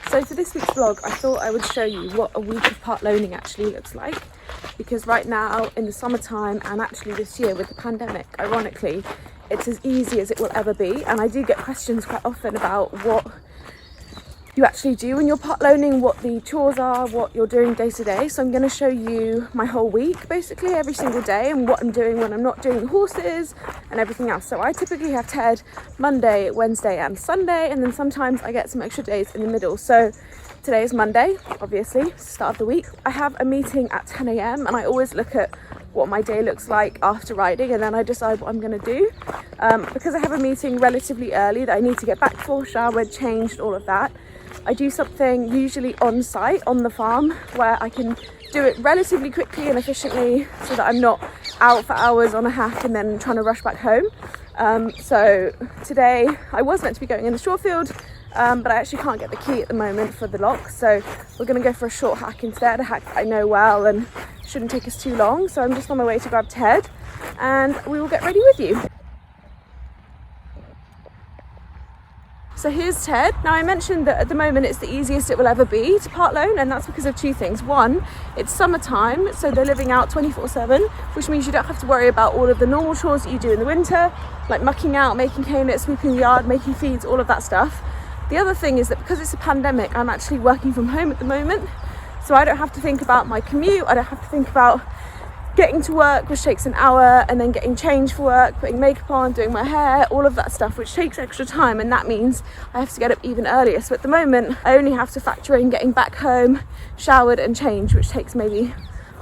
So for this week's vlog, I thought I would show you what a week of part loaning actually looks like, because right now in the summertime, and actually this year with the pandemic, ironically, it's as easy as it will ever be. And I do get questions quite often about what you actually do when you're part loaning, what the chores are, what you're doing day to day. So I'm going to show you my whole week, basically every single day, and what I'm doing when I'm not doing the horses and everything else. So I typically have Ted Monday, Wednesday and Sunday, and then sometimes I get some extra days in the middle. So today is Monday, obviously, start of the week. I have a meeting at 10 a.m. and I always look at what my day looks like after riding, and then I decide what I'm going to do. Because I have a meeting relatively early that I need to get back for, showered, changed, all of that, I do something usually on site on the farm where I can do it relatively quickly and efficiently so that I'm not out for hours on a hack and then trying to rush back home. So today I was meant to be going in the straw field, but I actually can't get the key at the moment for the lock, so we're going to go for a short hack instead, a hack that I know well and shouldn't take us too long. So I'm just on my way to grab Ted and we will get ready with you. So here's Ted. Now I mentioned that at the moment it's the easiest it will ever be to part loan, and that's because of two things. One, it's summertime, so they're living out 24/7, which means you don't have to worry about all of the normal chores that you do in the winter, like mucking out, making hay nets, sweeping the yard, making feeds, all of that stuff. The other thing is that because it's a pandemic, I'm actually working from home at the moment, so I don't have to think about my commute, I don't have to think about getting to work, which takes an hour, and then getting changed for work, putting makeup on, doing my hair, all of that stuff, which takes extra time, and that means I have to get up even earlier. So at the moment I only have to factor in getting back home, showered and changed, which takes maybe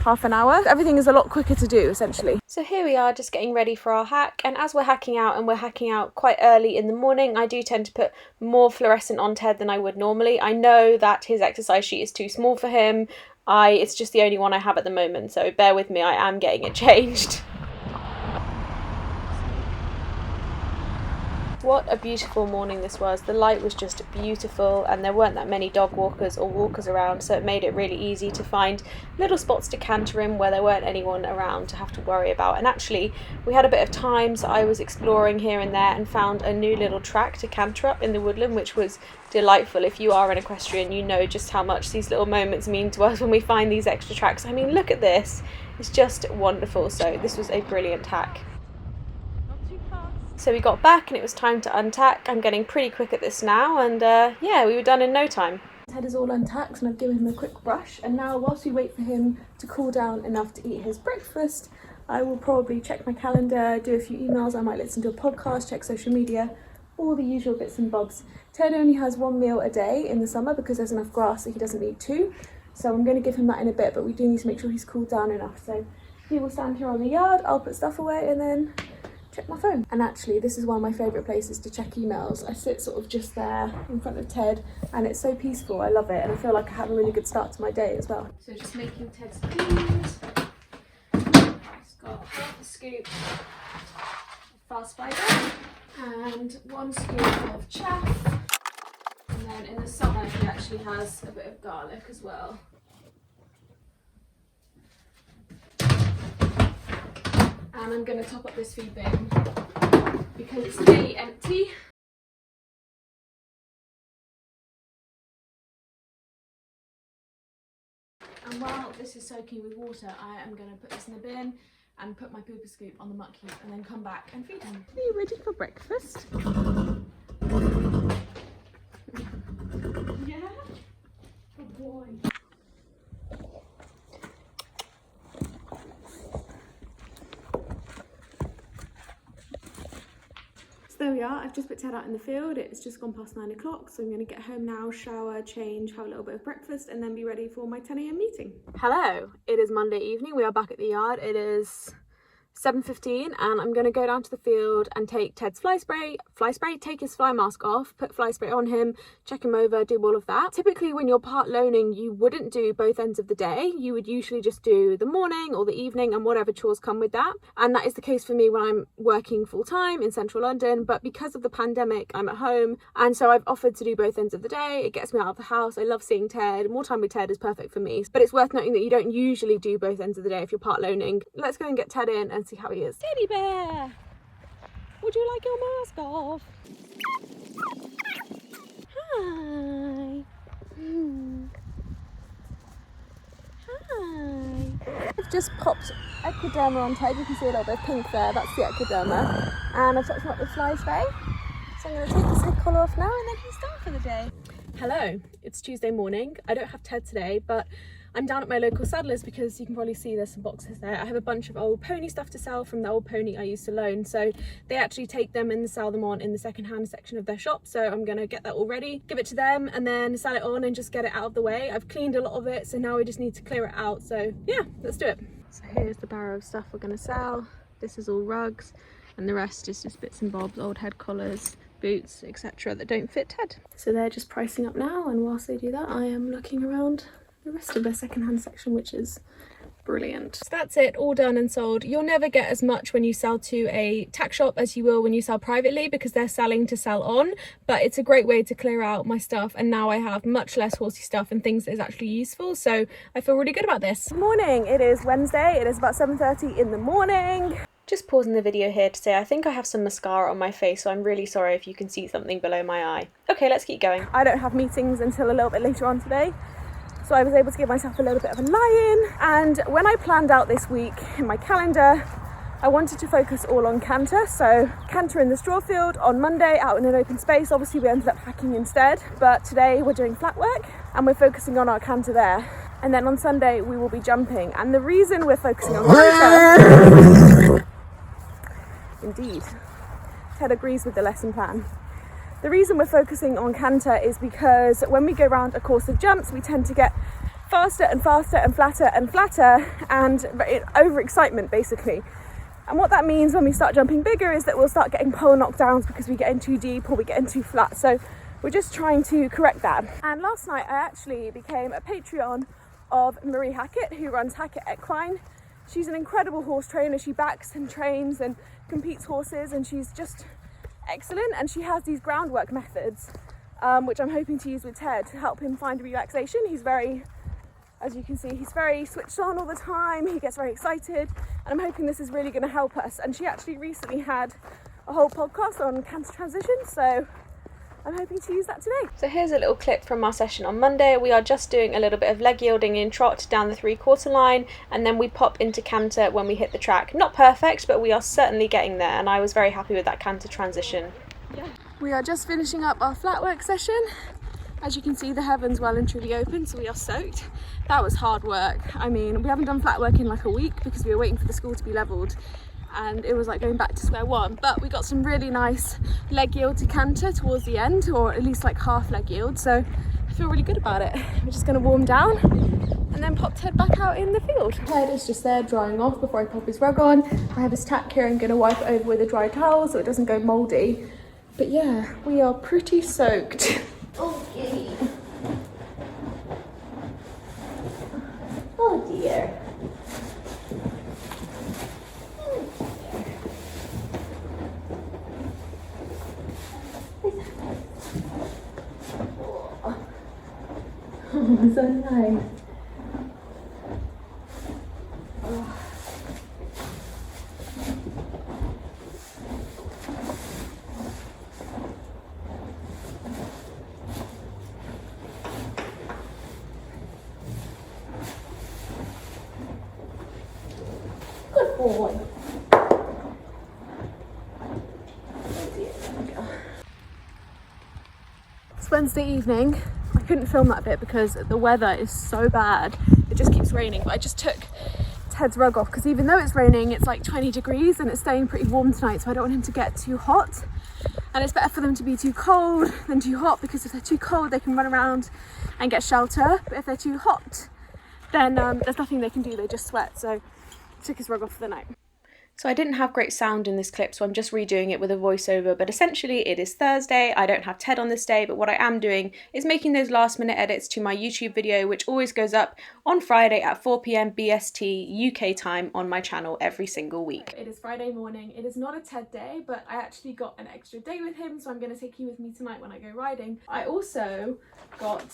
half an hour. Everything is a lot quicker to do essentially. So here we are just getting ready for our hack, and as we're hacking out, and we're hacking out quite early in the morning, I do tend to put more fluorescent on Ted than I would normally. I know that his exercise sheet is too small for him. It's just the only one I have at the moment, so bear with me, I am getting it changed. What a beautiful morning this was. The light was just beautiful, and there weren't that many dog walkers or walkers around, so it made it really easy to find little spots to canter in where there weren't anyone around to have to worry about. And actually we had a bit of time, so I was exploring here and there and found a new little track to canter up in the woodland, which was delightful. If you are an equestrian, you know just how much these little moments mean to us when we find these extra tracks. I mean, look at this, it's just wonderful. So this was a brilliant hack. So we got back and it was time to untack. I'm getting pretty quick at this now, and yeah, we were done in no time. Ted is all untacked and I've given him a quick brush, and now whilst we wait for him to cool down enough to eat his breakfast, I will probably check my calendar, do a few emails, I might listen to a podcast, check social media, all the usual bits and bobs. Ted only has one meal a day in the summer because there's enough grass that he doesn't need two, so I'm going to give him that in a bit, but we do need to make sure he's cooled down enough. So he will stand here on the yard, I'll put stuff away and then check my phone. And actually this is one of my favourite places to check emails. I sit sort of just there in front of Ted and it's so peaceful, I love it, and I feel like I have a really good start to my day as well. So just making Ted's food. I've got half a scoop of fast fibre and 1 scoop of chaff, and then in the summer he actually has a bit of garlic as well. And I'm going to top up this feed bin because it's nearly empty. And while this is soaking with water, I am going to put this in the bin and put my pooper scoop on the muck heap and then come back and feed him. Are you ready for breakfast? Yeah? Good boy. So there we are, I've just put Ted out in the field. It's just gone past 9 o'clock, so I'm going to get home now, shower, change, have a little bit of breakfast, and then be ready for my 10 a.m. meeting. Hello, it is Monday evening, we are back at the yard. It is 7:15 and I'm going to go down to the field and take Ted's fly spray, take his fly mask off, put fly spray on him, check him over, do all of that. Typically when you're part loaning, you wouldn't do both ends of the day. You would usually just do the morning or the evening and whatever chores come with that. And that is the case for me when I'm working full time in central London, but because of the pandemic, I'm at home, and so I've offered to do both ends of the day. It gets me out of the house. I love seeing Ted. More time with Ted is perfect for me. But it's worth noting that you don't usually do both ends of the day if you're part loaning. Let's go and get Ted in and see how he is. Teddy bear, would you like your mask off? Hi. I've just popped Equiderma on Ted. You can see a little bit of pink there, that's the Equiderma. And I've touched him up with fly spray. So I'm going to take his head collar off now and then he's done for the day. Hello, it's Tuesday morning. I don't have Ted today, but I'm down at my local saddlers because you can probably see there's some boxes there. I have a bunch of old pony stuff to sell from the old pony I used to loan. So they actually take them and sell them on in the second-hand section of their shop. So I'm gonna get that all ready, give it to them and then sell it on and just get it out of the way. I've cleaned a lot of it, so now we just need to clear it out. So yeah, let's do it. So here's the barrow of stuff we're gonna sell. This is all rugs and the rest is just bits and bobs, old head collars, boots, etc. that don't fit Ted. So they're just pricing up now, and whilst they do that, I am looking around the rest of the second-hand section, which is brilliant. So that's it, all done and sold. You'll never get as much when you sell to a tack shop as you will when you sell privately, because they're selling to sell on, but it's a great way to clear out my stuff, and now I have much less horsey stuff and things that is actually useful, so I feel really good about this. Good morning, it is Wednesday, it is about 7:30 in the morning. Just pausing the video here to say I think I have some mascara on my face, so I'm really sorry if you can see something below my eye. Okay, let's keep going. I don't have meetings until a little bit later on today, so I was able to give myself a little bit of a lie-in. And when I planned out this week in my calendar, I wanted to focus all on canter. So canter in the straw field on Monday out in an open space. Obviously we ended up hacking instead, but today we're doing flat work and we're focusing on our canter there. And then on Sunday we will be jumping. And the reason we're focusing on canter, indeed, Ted agrees with the lesson plan. The reason we're focusing on canter is because when we go around a course of jumps, we tend to get faster and faster and flatter and overexcitement basically. And what that means when we start jumping bigger is that we'll start getting pole knockdowns because we get in too deep or we get in too flat. So we're just trying to correct that. And last night I actually became a Patreon of Marie Hackett, who runs Hackett Equine. She's an incredible horse trainer. She backs and trains and competes horses, and she's just excellent, and she has these groundwork methods which I'm hoping to use with Ted to help him find relaxation. He's very, as you can see, he's very switched on all the time, he gets very excited, and I'm hoping this is really going to help us. And she actually recently had a whole podcast on canter transition, so I'm hoping to use that today. So here's a little clip from our session on Monday. We are just doing a little bit of leg yielding in trot down the 3/4 line, and then we pop into canter when we hit the track. Not perfect, but we are certainly getting there, and I was very happy with that canter transition. Yeah. We are just finishing up our flat work session. As you can see, the heavens well and truly open, so we are soaked. That was hard work. I mean, we haven't done flat work in like a week because we were waiting for the school to be levelled, and it was like going back to square one. But we got some really nice leg yield to canter towards the end, or at least like half leg yield, so I feel really good about it. We're just going to warm down and then pop Ted back out in the field. Ted is just there drying off before I pop his rug on. I have his tack here. I'm going to wipe it over with a dry towel so it doesn't go mouldy. But yeah, we are pretty soaked. Okay. Oh dear. Oh, so nice. Oh. Good boy. It's Wednesday evening. I couldn't film that bit because the weather is so bad. It just keeps raining, but I just took Ted's rug off because even though it's raining, it's like 20 degrees and it's staying pretty warm tonight, so I don't want him to get too hot. And it's better for them to be too cold than too hot, because if they're too cold they can run around and get shelter, but if they're too hot then there's nothing they can do, they just sweat. So I took his rug off for the night. So I didn't have great sound in this clip, so I'm just redoing it with a voiceover, but essentially it is Thursday. I don't have Ted on this day, but what I am doing is making those last minute edits to my YouTube video, which always goes up on Friday at 4 PM BST UK time on my channel every single week. It is Friday morning. It is not a Ted day, but I actually got an extra day with him, so I'm going to take you with me tonight when I go riding. I also got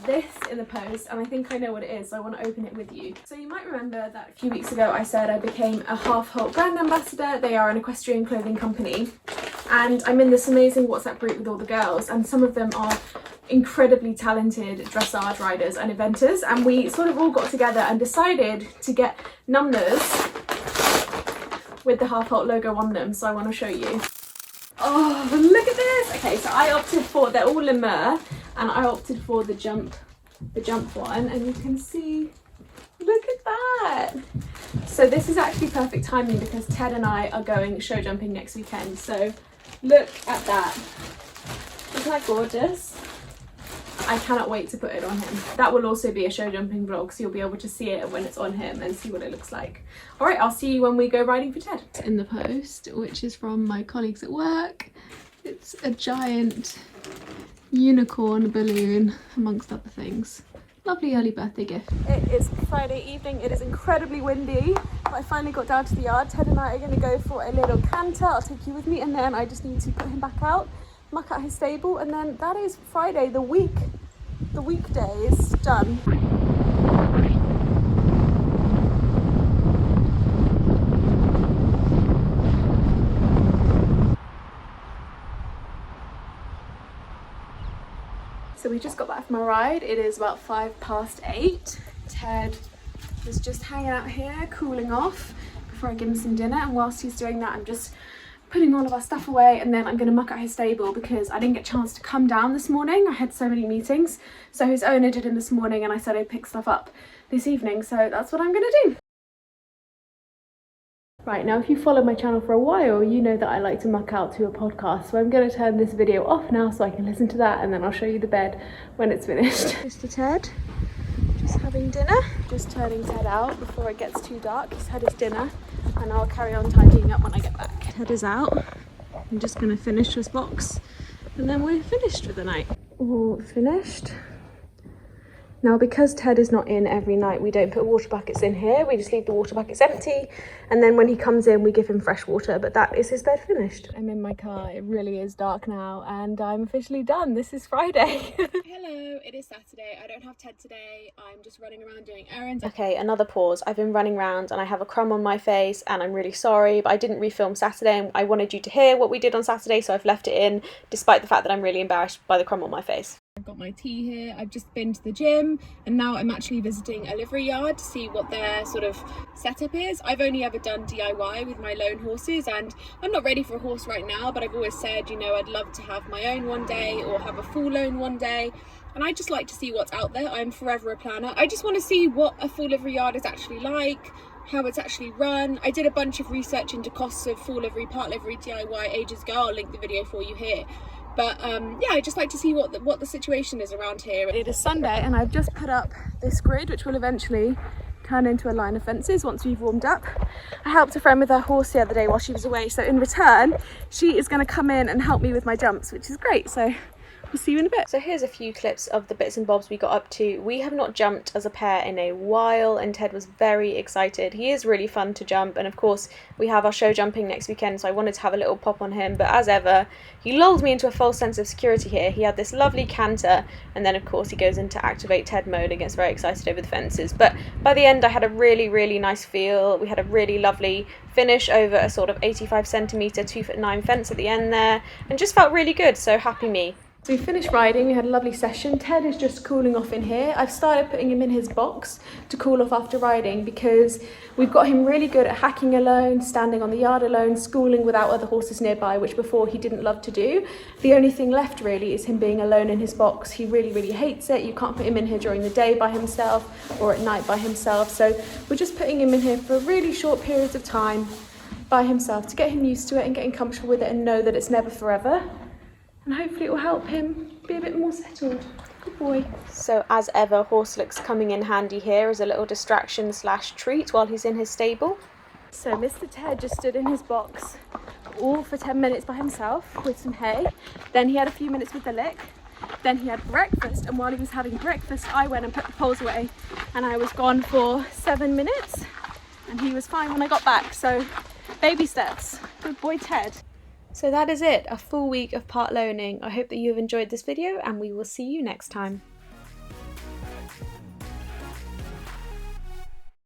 this in the post, and I think I know what it is, so I want to open it with you. So you might remember that a few weeks ago I said I became a Half Halt brand ambassador. They are an equestrian clothing company, and I'm in this amazing WhatsApp group with all the girls, and some of them are incredibly talented dressage riders and eventers, and we sort of all got together and decided to get numbers with the Half Halt logo on them, so I want to show you. Oh, look at this! Okay, so I opted for, they're all Lemur, and I opted for the jump one, and you can see, look at that! So this is actually perfect timing because Ted and I are going show jumping next weekend, so look at that. Isn't that gorgeous? I cannot wait to put it on him. That will also be a show jumping vlog, so you'll be able to see it when it's on him and see what it looks like. All right, I'll see you when we go riding for Ted. In the post, which is from my colleagues at work. It's a giant unicorn balloon, amongst other things. Lovely early birthday gift. It is Friday evening. It is incredibly windy, but I finally got down to the yard. Ted and I are going to go for a little canter. I'll take you with me, and then I just need to put him back out, muck out his stable, and then that is Friday. The weekday is done. So we just got back from a ride. It is about 8:05. Ted is just hanging out here, cooling off before I give him some dinner. And whilst he's doing that, I'm just putting all of our stuff away, and then I'm going to muck out his stable because I didn't get a chance to come down this morning. I had so many meetings. So his owner did in this morning, and I said I'd pick stuff up this evening. So that's what I'm going to do. Right, now if you followed my channel for a while, you know that I like to muck out to a podcast. So I'm going to turn this video off now so I can listen to that, and then I'll show you the bed when it's finished. Mr. Ted, just having dinner. Just turning Ted out before it gets too dark. He's had his dinner, and I'll carry on tidying up when I get back. Ted is out. I'm just going to finish this box, and then we're finished for the night. All finished. Now, because Ted is not in every night, we don't put water buckets in here. We just leave the water buckets empty, and then when he comes in, we give him fresh water. But that is his bed finished. I'm in my car. It really is dark now, and I'm officially done. This is Friday. Hello, it is Saturday. I don't have Ted today. I'm just running around doing errands. Okay, another pause. I've been running around, and I have a crumb on my face, and I'm really sorry, but I didn't refilm Saturday, and I wanted you to hear what we did on Saturday, so I've left it in, despite the fact that I'm really embarrassed by the crumb on my face. I've got my tea here. I've just been to the gym, and now I'm actually visiting a livery yard to see what their sort of setup is. I've only ever done DIY with my lone horses, and I'm not ready for a horse right now, but I've always said, you know, I'd love to have my own one day or have a full loan one day. And I just like to see what's out there. I'm forever a planner. I just want to see what a full livery yard is actually like, how it's actually run. I did a bunch of research into costs of full livery, part livery, DIY ages ago. I'll link the video for you here. But yeah, I just like to see what the situation is around here. It is Sunday, and I've just put up this grid, which will eventually turn into a line of fences once we've warmed up. I helped a friend with her horse the other day while she was away, so in return, she is going to come in and help me with my jumps, which is great. So we'll see you in a bit. So here's a few clips of the bits and bobs we got up to. We have not jumped as a pair in a while, and Ted was very excited. He is really fun to jump, and of course we have our show jumping next weekend, so I wanted to have a little pop on him, but as ever, he lulled me into a false sense of security here. He had this lovely canter, and then of course he goes into activate Ted mode and gets very excited over the fences. But by the end I had a really nice feel. We had a really lovely finish over a sort of 85 centimetre 2'9" fence at the end there, and just felt really good, so happy me. So we finished riding, we had a lovely session. Ted is just cooling off in here. I've started putting him in his box to cool off after riding because we've got him really good at hacking alone, standing on the yard alone, schooling without other horses nearby, which before he didn't love to do. The only thing left really is him being alone in his box. He really hates it. You can't put him in here during the day by himself or at night by himself. So we're just putting him in here for really short periods of time by himself to get him used to it and getting comfortable with it and know that it's never forever. And hopefully it will help him be a bit more settled. Good boy. So as ever, horse looks coming in handy here as a little distraction / treat while he's in his stable. So Mr. Ted just stood in his box all for 10 minutes by himself with some hay. Then he had a few minutes with the lick. Then he had breakfast, and while he was having breakfast, I went and put the poles away, and I was gone for 7 minutes, and he was fine when I got back. So baby steps. Good boy, Ted. So that is it, a full week of part loaning. I hope that you have enjoyed this video, and we will see you next time.